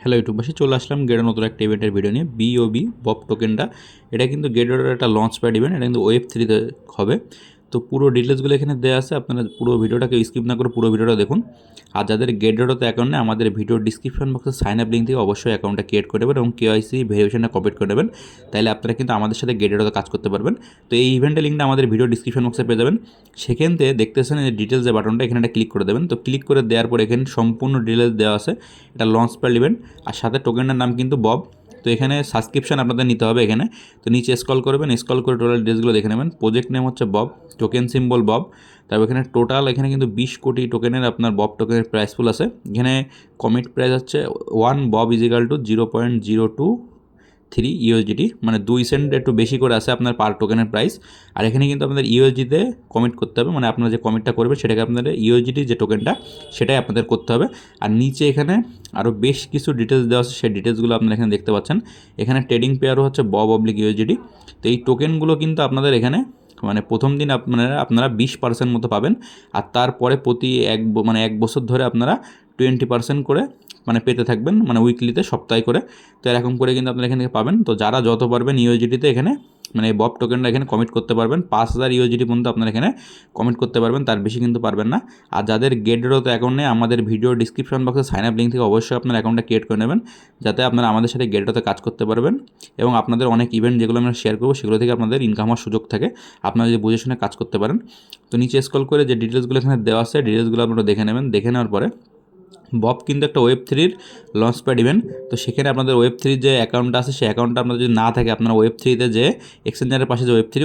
Hello ইউটিউববাসী, চলে আসলাম গেডো নতুন একটা ইভেন্টের ভিডিও নিয়ে। বিওবি বব টোকেনটা, এটা কিন্তু গেডোর একটা লঞ্চ প্যাড ইভেন্ট। এটা কিন্তু ওয়েব 3 হবে। তো পুরো ডিটেলসগুলো এখানে দেওয়া আছে, আপনারা পুরো ভিডিওটাকে স্কিপ না করে পুরো ভিডিওটা দেখুন। আর যাদের গেডোতে অ্যাকাউন্ট নেই, আমাদের ভিডিও ডিসক্রিপশন বক্সে সাইন আপ লিঙ্ক থেকে অবশ্যই অ্যাকাউন্টটা ক্রিয়েট করে নেবেন এবং কেওয়াইসি ভেরিফিকেশনটা কমপ্লিট করে নেবেন। তাহলে আপনারা কিন্তু আমাদের সাথে গেডোতে কাজ করতে পারবেন। তো এই ইভেন্টের লিঙ্কটা আমাদের ভিডিও ডিসক্রিপশন বক্সে পেয়ে যাবেন। সেখান থেকে দেখতেছেন যে ডিটেলস যে বাটনটা, এখানে একটা ক্লিক করে দেবেন। তো ক্লিক করে দেওয়ার পর এখানে সম্পূর্ণ ডিটেলস দেওয়া আছে। এটা লঞ্চ প্যাড ইভেন্ট আর সাথে টোকেনটার নাম কিন্তু বব। তো এখানে সাবস্ক্রিপশন আপনাদের নিতে হবে এখানে। তো নিচে স্ক্রল করবেন, স্ক্রল করে টোটাল ডিটেলসগুলো দেখে নেবেন। প্রজেক্ট নেম হচ্ছে বব, টোকেন সিম্বল বব। তারপর এখানে টোটাল এখানে কিন্তু 20 কোটি টোকেনের আপনার বব টোকেনের প্রাইস ফুল আছে। এখানে কমিট প্রাইস হচ্ছে 1 বব ইজিক্যাল টু 0.023 ইউএসডিটি, মানে 2 সেন্ট একটু বেশি করে আছে আপনার পার টোকেনের প্রাইস। আর এখানে কিন্তু আপনাদের ইউএসডিতে কমিট করতে হবে, মানে আপনারা যে কমিটটা করবেন সেটাকে আপনাদের ইউএসডিটি যে টোকেনটা সেটাই আপনাদের করতে হবে। আর নিচে এখানে আরও বেশ কিছু ডিটেলস দেওয়া আছে, সেই ডিটেলসগুলো আপনারা এখানে দেখতে পাচ্ছেন। এখানে ট্রেডিং পেয়ারও হচ্ছে বব অবলিক ইউএসডিটি। তো এই টোকেনগুলো কিন্তু আপনাদের এখানে মানে প্রথম দিন আপনারা 20% মতো পাবেন। আর তারপরে প্রতি এক বছর ধরে আপনারা 20% করে মানে পেতে থাকবেন, মানে উইকলিতে, সপ্তাহে করে। তো এরকম করে কিন্তু আপনারা এখান থেকে পাবেন। তো যারা যত পারবেন ইউএসডিটিতে এখানে মানে বব টোকেনটা এখানে কমিট করতে পারবেন। 5000 ইউএসডিটি পর্যন্ত আপনারা এখানে কমিট করতে পারবেন, তার বেশি কিন্তু পারবেন না। আর যাদের গেটডোতে অ্যাকাউন্ট নেই, আমাদের ভিডিও ডিসক্রিপশন বক্সে সাইন আপ লিঙ্ক থেকে অবশ্যই আপনার অ্যাকাউন্টটা ক্রিয়েট করে নেবেন, যাতে আপনারা আমাদের সাথে গেটডোতে কাজ করতে পারবেন এবং আপনাদের অনেক ইভেন্ট যেগুলো আমরা শেয়ার করবো সেগুলো থেকে আপনাদের ইনকাম হওয়ার সুযোগ থাকে, আপনারা যদি বুঝে শুনে কাজ করতে পারেন। তো নিচে স্ক্রল করে যে ডিটেলসগুলো এখানে দেওয়া আছে, ডিটেলসগুলো আপনারা দেখে নেবেন। দেখে নেওয়ার পরে বব কিন্তু একটা ওয়েব 3 লঞ্চ প্যাড ইভেন্ট। তো সেখানে আপনাদের ওয়েব 3 যে অ্যাকাউন্টটা আছে সেই অ্যাকাউন্টটা আপনাদের যদি না থাকে, আপনারা ওয়েব 3 যে এক্সচেঞ্জারের পাশে যে ওয়েব 3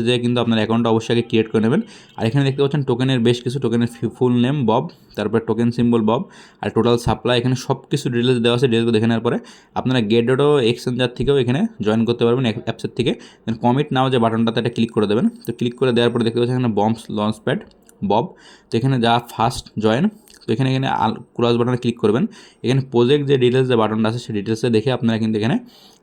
যে কিন্তু আপনার অ্যাকাউন্টটা অবশ্যই আগে ক্রিয়েট করে নেবেন। আর এখানে দেখতে পাচ্ছেন টোকেনের বেশ কিছু, টোকেনের ফুল নেম বব, তারপরে টোকেন সিম্বল বব, আর টোটাল সাপ্লাই, এখানে সব কিছু ডিটেলস দেওয়া আছে। ডিটেলসগুলো দেখে নেওয়ার পরে আপনারা গেটডো এক্সচেঞ্জার থেকেও এখানে জয়েন করতে পারবেন অ্যাপসের থেকে। কমিট নাও যে বাটনটাতে একটা ক্লিক করে দেবেন। তো ক্লিক করে দেওয়ার পরে দেখতে পাচ্ছেন এখানে বম্বস লঞ্চ প্যাড বব। তো এখানে যা ফার্স্ট জয়েন, তো এখানে ক্রস বাটনে ক্লিক করবেন। এখানে প্রজেক্ট যে ডিটেলস যে বাটনটা আছে সেই ডিটেলসে দেখে আপনারা কিন্তু এখানে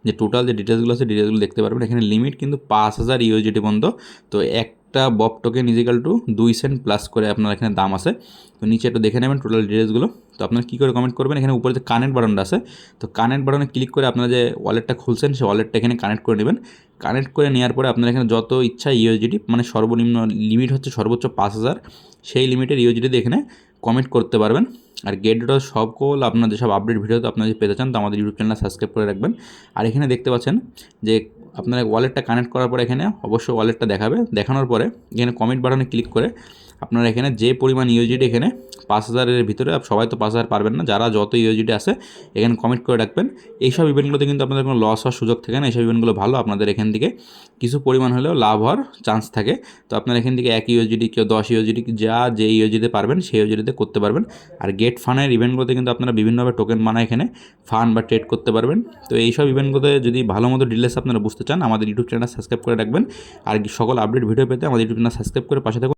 যে টোটাল যে ডিটেলসগুলো আছে ডিটেলসগুলো দেখতে পারবেন। এখানে লিমিট কিন্তু 5000 ইউএসডিটি পর্যন্ত। তো একটা BOB token equal to 2 cent plus করে আপনার এখানে দাম আছে। তো নিচে একটু দেখে নেবেন টোটাল ডিটেলসগুলো। তো আপনারা কী করে কমেন্ট করবেন, এখানে উপরে যে কানেক্ট বাটনটা আছে, তো কানেক্ট বাটনে ক্লিক করে আপনারা যে ওয়ালেটটা খুলছেন সেই ওয়ালেটটা এখানে কানেক্ট করে নেবেন। কানেক্ট করে নেওয়ার পরে আপনারা এখানে যত ইচ্ছা ইউএসডিটি, মানে সর্বনিম্ন লিমিট হচ্ছে সর্বোচ্চ 5000, সেই লিমিটের ইউএসডিটি এখানে কমেন্ট করতে পারবেন। আর গেটডোর সকল আপনার যেসব আপডেট ভিডিও তো আপনারা যদি পেতে চান, তো আমাদের ইউটিউব চ্যানেল সাবস্ক্রাইব করে রাখবেন। আর এখানে দেখতে পাচ্ছেন যে আপনারা ওয়ালেটটা কানেক্ট করার পরে এখানে অবশ্যই ওয়ালেটটা দেখাবে। দেখানোর পরে এখানে কমেন্ট বাটনে ক্লিক করে আপনারা এখানে যে পরিমাণ ইউএসডিটি এখানে 5000-এর ভিতরে, সবাই তো 5000 পারবেন না, যারা যত ইউএসডিটি আছে এখানে কমেন্ট করে রাখবেন। এইসব ইভেন্টগুলোতে কিন্তু আপনাদের কোনো লস হওয়ার সুযোগ থাকে না। এইসব ইভেন্টগুলো ভালো, আপনাদের এখান থেকে কিছু পরিমাণ হলেও লাভ হওয়ার চান্স থাকে। তো আপনারা এখান থেকে 1 ইউএসডিটি, কেউ 10 ইউএসডিটি, যে ইউএসডিতে পারবেন সেই ইউএসডিতে করতে পারবেন। আর গেট ফানের ইভেন্টগুলোতে কিন্তু আপনারা বিভিন্নভাবে টোকেন বানায় এখানে ফান বা ট্রেড করতে পারবেন। তো এইসব ইভেন্টগুলোতে যদি ভালো মতো ডিটেলস আপনারা বুঝতে চান, আমাদের ইউটিউব চ্যানেল সাবস্ক্রাইব করে রাখবেন। আর সকল আপডেট ভিডিও পেতে আমাদের ইউটিউব চ্যানেল সাবস্ক্রাইব করে পাশে থাকুন।